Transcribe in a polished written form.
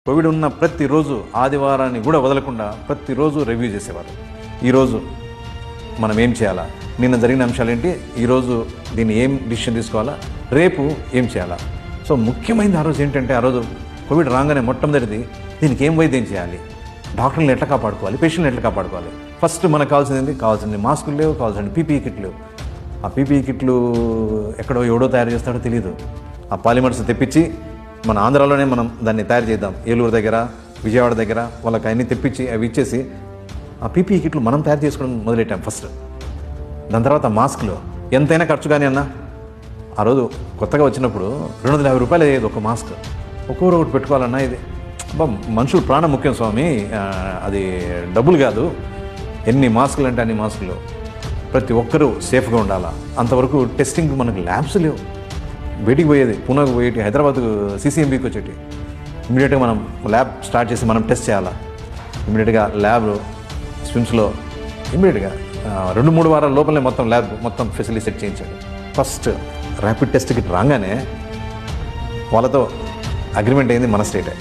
Covid ఉన్న ప్రతిరోజు ఆదివారాన్ని కూడా వదలకుండా ప్రతిరోజు రివ్యూ చేసేవారు. ఈరోజు మనం ఏం చేయాలా, నిన్న జరిగిన అంశాలు ఏంటి, ఈరోజు దీన్ని ఏం డిసిషన్ తీసుకోవాలా, రేపు ఏం చేయాలా. సో ముఖ్యమైనది ఆ రోజు ఏంటంటే, ఆ రోజు కోవిడ్ రాగానే మొట్టమొదటిది దీనికి ఏం వైద్యం చేయాలి, డాక్టర్లను ఎట్లా కాపాడుకోవాలి, పేషెంట్ని ఎట్లా కాపాడుకోవాలి. ఫస్ట్ మనకు కావాల్సింది మాస్కులు లేవు, కావాల్సింది పీపీఈ కిట్లు లేవు. ఆ పీపీఈ కిట్లు ఎక్కడో ఎవడో తయారు చేస్తాడో తెలియదు. ఆ పాలిమర్స్ తెప్పించి మన ఆంధ్రాలోనే మనం దాన్ని తయారు చేద్దాం, ఏలూరు దగ్గర, విజయవాడ దగ్గర వాళ్ళకి అన్నీ తెప్పించి అవి ఇచ్చేసి ఆ పీపీఈ కిట్లు మనం తయారు చేసుకోవడం మొదలెట్టాం ఫస్ట్. దాని తర్వాత మాస్కులు ఎంతైనా ఖర్చు కానీ అన్న. ఆ రోజు కొత్తగా వచ్చినప్పుడు 250 రూపాయలు అయ్యేది ఒక మాస్క్. ఒక్కొక్కరు ఒకటి పెట్టుకోవాలన్నా, ఇది మనుషులు ప్రాణం ముఖ్యం స్వామి, అది డబ్బులు కాదు. ఎన్ని మాస్కులు అంటే అన్ని మాస్కులు, ప్రతి ఒక్కరూ సేఫ్గా ఉండాలా. అంతవరకు టెస్టింగ్ మనకు ల్యాబ్స్ లేవు. బయటికి పోయేది, పూనాకు పోయేటి, హైదరాబాద్కు CCMBకి వచ్చేటి. ఇమీడియట్గా మనం ల్యాబ్ స్టార్ట్ చేసి మనం టెస్ట్ చేయాలా. ఇమీడియట్గా ల్యాబ్ స్విమ్స్లో ఇమీడియట్గా 2-3 వారాల లోపలనే ల్యాబ్ మొత్తం ఫెసిలిటీ సెట్ చేయించాడు. ఫస్ట్ ర్యాపిడ్ టెస్ట్ కిట్ రాగానే వాళ్ళతో అగ్రిమెంట్ అయింది మన స్టేటే.